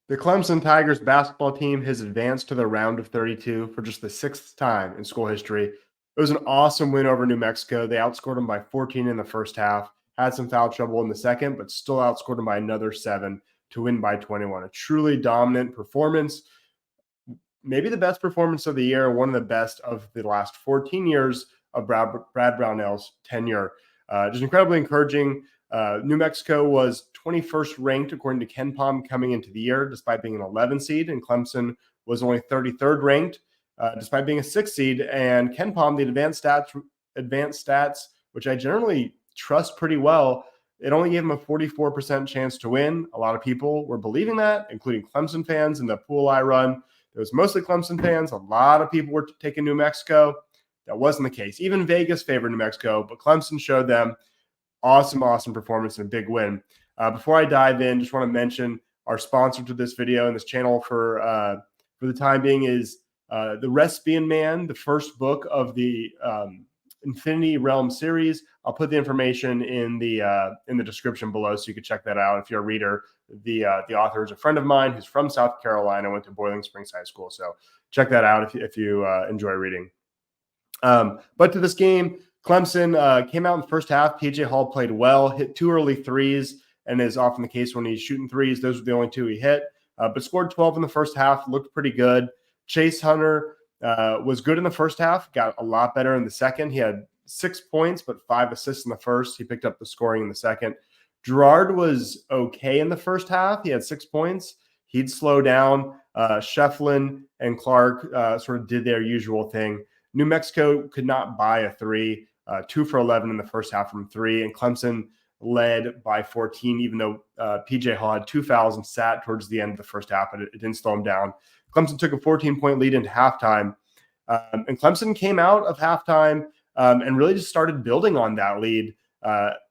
The Clemson Tigers basketball team has advanced to the round of 32 for just the sixth time in school history. It was an awesome win over New Mexico. They outscored them by 14 in the first half, had some foul trouble in the second, but still outscored them by another 7 to win by 21. A truly dominant performance, maybe the best performance of the year, one of the best of the last 14 years of Brad Brownell's tenure. Just incredibly encouraging. New Mexico was 21st ranked according to KenPom coming into the year, despite being an 11 seed, and Clemson was only 33rd ranked, despite being a 6 seed. And KenPom, the advanced stats, which I generally trust pretty well, it only gave them a 44% chance to win. A lot of people were believing that, including Clemson fans in the pool I run. It was mostly Clemson fans. A lot of people were taking New Mexico. That wasn't the case. Even Vegas favored New Mexico, but Clemson showed them awesome performance and a big win. Before I dive in, just want to mention our sponsor to this video and this channel for the time being is The Respian Man, the first book of the Infinity Realm series. I'll put the information in the description below so you can check that out if you're a reader. The author is a friend of mine who's from South Carolina, went to Boiling Springs High School. So check that out if you enjoy reading. But to this game, Clemson came out in the first half. PJ Hall played well, hit 2 early threes, and is often the case when he's shooting threes. Those were the only 2 he hit, but scored 12 in the first half, looked pretty good. Chase Hunter was good in the first half, got a lot better in the second. He had 6 points, but 5 assists in the first. He picked up the scoring in the second. Gerard was okay in the first half. He had 6 points. He'd slow down. Shefflin and Clark sort of did their usual thing. New Mexico could not buy a 3, 2 for 11 in the first half from 3, and Clemson led by 14, even though PJ Hall had 2 fouls and sat towards the end of the first half, but it didn't slow him down. Clemson took a 14-point lead into halftime, and Clemson came out of halftime and really just started building on that lead.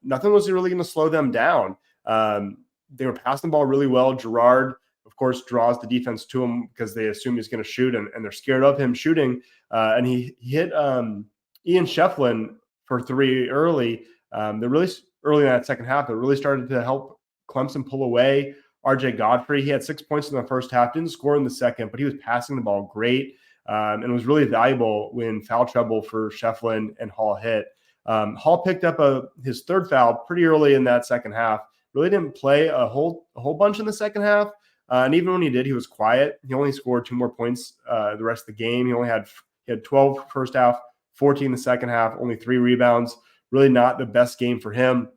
Nothing was really going to slow them down. They were passing the ball really well. Gerard, of course, draws the defense to him because they assume he's going to shoot, and they're scared of him shooting. And he hit Ian Shefflin for 3 early. They're really early in that second half. That really started to help Clemson pull away. RJ Godfrey, he had 6 points in the first half, didn't score in the second, but he was passing the ball great and was really valuable when foul trouble for Shefflin and Hall hit. Hall picked up his 3rd foul pretty early in that second half. Really didn't play a whole bunch in the second half. And even when he did, he was quiet. He only scored 2 more points the rest of the game. He had 12 first half, 14 the second half, only 3 rebounds. Really not the best game for him.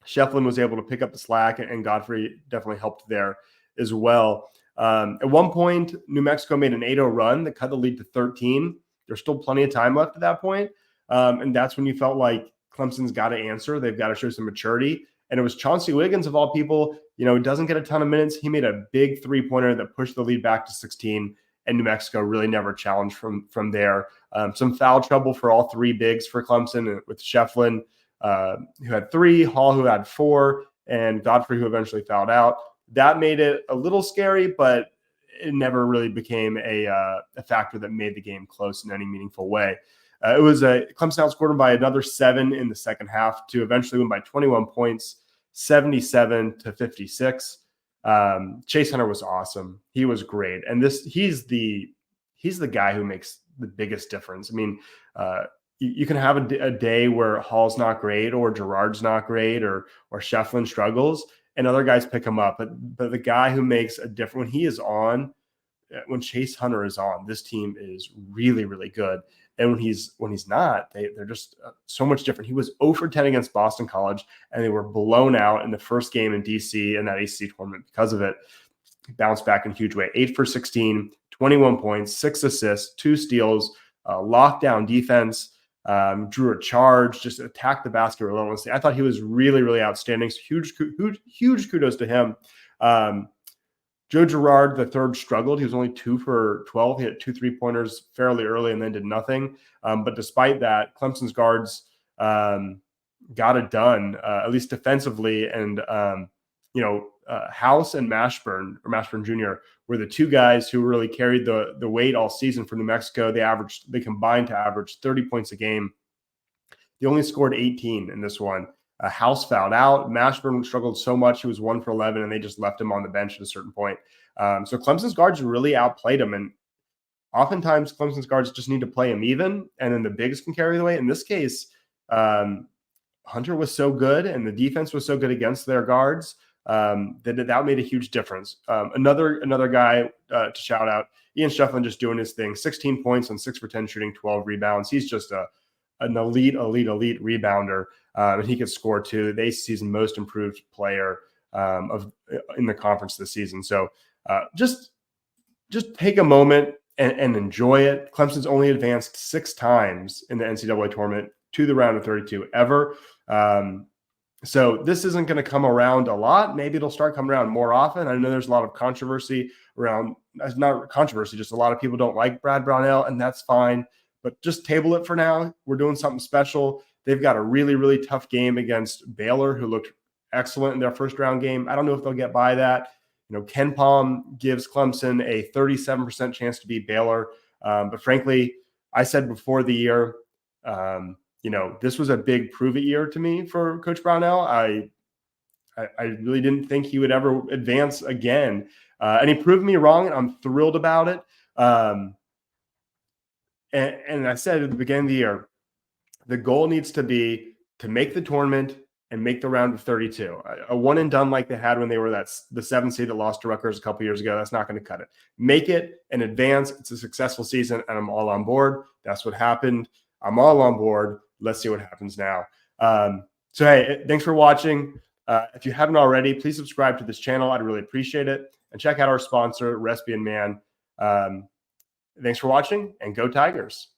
Shefflin was able to pick up the slack, and Godfrey definitely helped there as well. At one point, New Mexico made an 8-0 run that cut the lead to 13. There's still plenty of time left at that point. And that's when you felt like Clemson's got to answer. They've got to show some maturity. And it was Chauncey Wiggins, of all people, doesn't get a ton of minutes. He made a big 3-pointer that pushed the lead back to 16, and New Mexico really never challenged from there. Some foul trouble for all 3 bigs for Clemson, with Shefflin, who had 3, Hall, who had 4, and Godfrey, who eventually fouled out. That made it a little scary, but it never really became a factor that made the game close in any meaningful way. It was Clemson outscored them by another 7 in the second half to eventually win by 21 points, 77-56. Chase Hunter was awesome. He was great, and he's the guy who makes the biggest difference. I mean, you can have a day where Hall's not great, or Gerard's not great, or Shefflin struggles, and other guys pick him up. But the guy who makes a difference when he is on, when Chase Hunter is on, this team is really, really good. And when he's not, they're just so much different. He was 0 for 10 against Boston College, and they were blown out in the first game in DC in that ACC tournament because of it. He bounced back in a huge way. 8 for 16, 21 points, 6 assists, 2 steals, lockdown defense, drew a charge, just attacked the basket relentlessly. I thought he was really, really outstanding. So huge kudos to him. Joe Girard, the third, struggled. He was only 2 for 12. He had 2 3-pointers fairly early and then did nothing. But despite that, Clemson's guards got it done, at least defensively. And, House and Mashburn Jr. were the 2 guys who really carried the weight all season for New Mexico. They combined to average 30 points a game. They only scored 18 in this one. House fouled out. Mashburn struggled so much. He was 1 for 11, and they just left him on the bench at a certain point. So Clemson's guards really outplayed him. And oftentimes Clemson's guards just need to play him even, and then the bigs can carry the weight. In this case, Hunter was so good, and the defense was so good against their guards that made a huge difference. Another guy to shout out, Ian Shufflin, just doing his thing. 16 points on 6 for 10 shooting, 12 rebounds. He's just an elite rebounder, and he could score too. The ACC's most improved player in the conference this season. So just take a moment and enjoy it. Clemson's only advanced 6 times in the NCAA tournament to the round of 32 ever. So this isn't going to come around a lot. Maybe it'll start coming around more often. I know there's a lot of controversy around, not controversy, just a lot of people don't like Brad Brownell, and that's fine. But just table it for now. We're doing something special. They've got a really, really tough game against Baylor, who looked excellent in their first round game. I don't know if they'll get by that. Ken Palm gives Clemson a 37% chance to beat Baylor. But frankly, I said before the year, this was a big prove it year to me for Coach Brownell. I really didn't think he would ever advance again. And he proved me wrong, and I'm thrilled about it. And I said at the beginning of the year, the goal needs to be to make the tournament and make the round of 32. A one and done like they had when they were the 7th seed that lost to Rutgers a couple years ago, that's not going to cut it. Make it and advance. It's a successful season, and I'm all on board. That's what happened. I'm all on board. Let's see what happens now. So, hey, thanks for watching. If you haven't already, please subscribe to this channel. I'd really appreciate it. And check out our sponsor, Respian Man. Thanks for watching, and go Tigers.